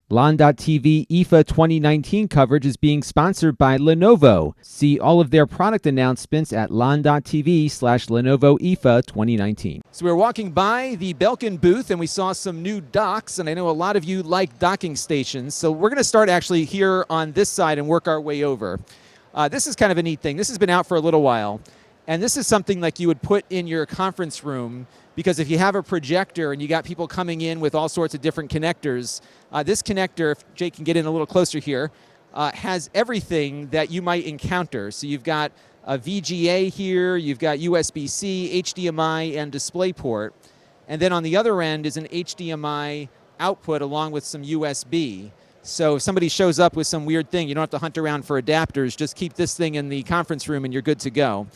Lon.TV IFA 2019 coverage is being sponsored by Lenovo. See all of their product announcements at Lon.TV/Lenovo IFA 2019. So we were walking by the Belkin booth and we saw some new docks, and I know a lot of you like docking stations, so we're going to start actually here on this side and work our way over. This is kind of a neat thing. This has been out for a little while, and this is something like you would put in your conference room, because if you have a projector and you got people coming in with all sorts of different connectors, this connector, if Jake can get in a little closer here, has everything that you might encounter. So you've got a VGA here, you've got USB-C, HDMI, and DisplayPort. And then on the other end is an HDMI output along with some USB. So if somebody shows up with some weird thing, you don't have to hunt around for adapters. Just keep this thing in the conference room and you're good to go.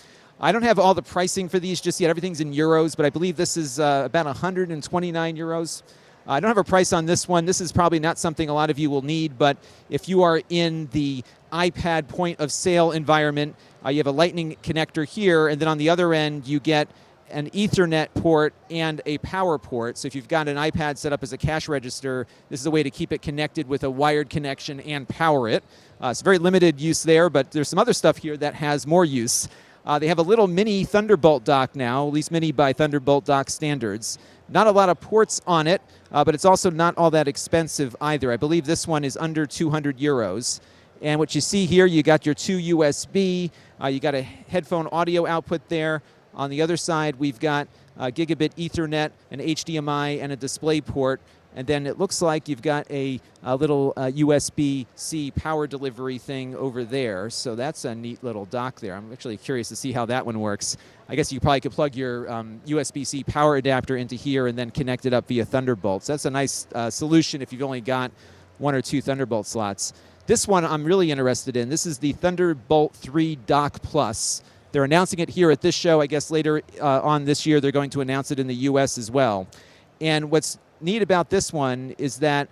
I don't have all the pricing for these just yet. Everything's in euros, but I believe this is about 129 euros. I don't have a price on this one. This is probably not something a lot of you will need, but if you are in the iPad point of sale environment, you have a Lightning connector here, and then on the other end you get an Ethernet port and a power port. So if you've got an iPad set up as a cash register, this is a way to keep it connected with a wired connection and power it. It's very limited use there, but there's some other stuff here that has more use. They have a little mini Thunderbolt dock now, at least mini by Thunderbolt dock standards. Not a lot of ports on it, but it's also not all that expensive either. I believe this one is under 200 euros. And what you see here, you got your two USB, you got a headphone audio output there. On the other side, we've got gigabit Ethernet, an HDMI, and a display port. And then it looks like you've got a little USB-C power delivery thing over there. So that's a neat little dock there. I'm actually curious to see how that one works. I guess you probably could plug your USB-C power adapter into here and then connect it up via Thunderbolt. So that's a nice solution if you've only got one or two Thunderbolt slots. This one I'm really interested in. This is the Thunderbolt 3 Dock Plus. They're announcing it here at this show. I guess later on this year they're going to announce it in the US as well. And what's neat about this one is that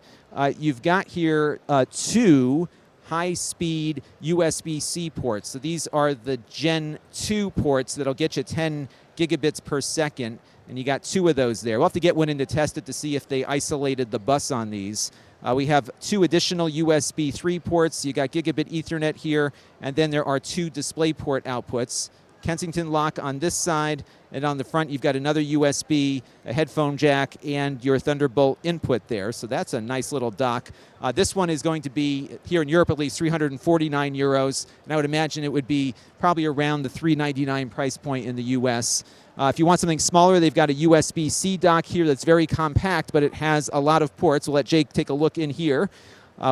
you've got here two high-speed USB-C ports. So these are the Gen 2 ports that'll get you 10 gigabits per second, and you got two of those there. We'll have to get one in to test it to see if they isolated the bus on these. We have two additional USB 3 ports. You got gigabit Ethernet here, and then there are two DisplayPort outputs. Kensington lock on this side, and on the front you've got another USB, a headphone jack, and your Thunderbolt input there. So that's a nice little dock. This one is going to be, here in Europe at least, 349 euros, and I would imagine it would be probably around the 399 price point in the US. If you want something smaller, they've got a USB-C dock here that's very compact, but it has a lot of ports. We'll let Jake take a look in here.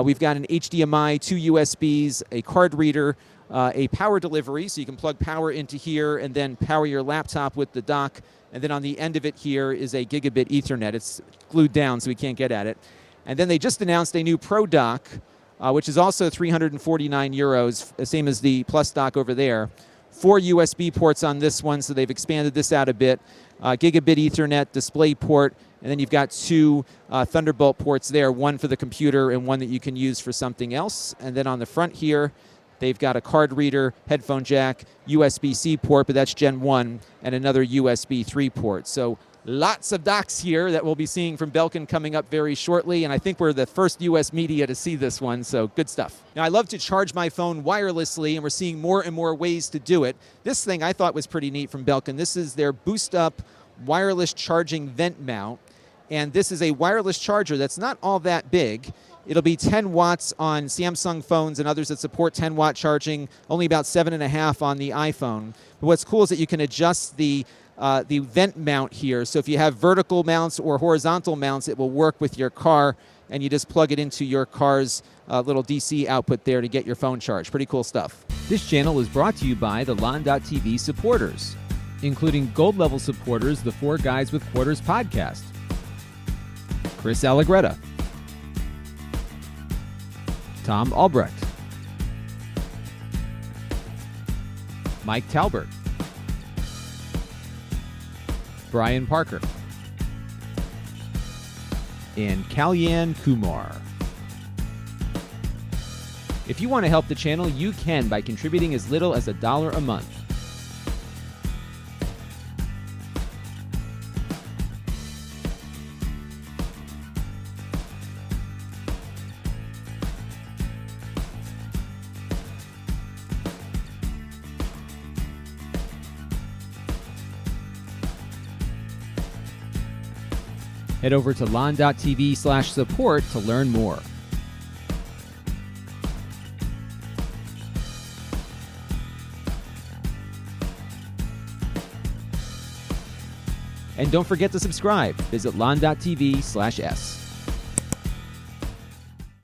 We've got an HDMI, two USBs, a card reader, a power delivery, so you can plug power into here and then power your laptop with the dock. And then on the end of it here is a gigabit Ethernet. It's glued down so we can't get at it. And then they just announced a new Pro dock, which is also 349 euros, same as the Plus dock over there. 4 USB ports on this one, so they've expanded this out a bit. Gigabit Ethernet, display port, and then you've got two Thunderbolt ports there, one for the computer and one that you can use for something else. And then on the front here, they've got a card reader, headphone jack, USB-C port, but that's Gen 1, and another USB 3 port. So lots of docks here that we'll be seeing from Belkin coming up very shortly, and I think we're the first U.S. media to see this one, so good stuff. Now, I love to charge my phone wirelessly, and we're seeing more and more ways to do it. This thing I thought was pretty neat from Belkin. This is their Boost Up wireless charging vent mount, and this is a wireless charger that's not all that big. It'll be 10 watts on Samsung phones and others that support 10-watt charging, only about 7.5 on the iPhone. But what's cool is that you can adjust the vent mount here. So if you have vertical mounts or horizontal mounts, it will work with your car, and you just plug it into your car's little DC output there to get your phone charged. Pretty cool stuff. This channel is brought to you by the Lon.TV supporters, including gold-level supporters, the Four Guys with Quarters podcast, Chris Allegretta, Tom Albrecht, Mike Talbert, Brian Parker, and Kalyan Kumar. If you want to help the channel, you can by contributing as little as $1 a month. Head over to Lon.TV/support to learn more. And don't forget to subscribe. Visit Lon.TV/S.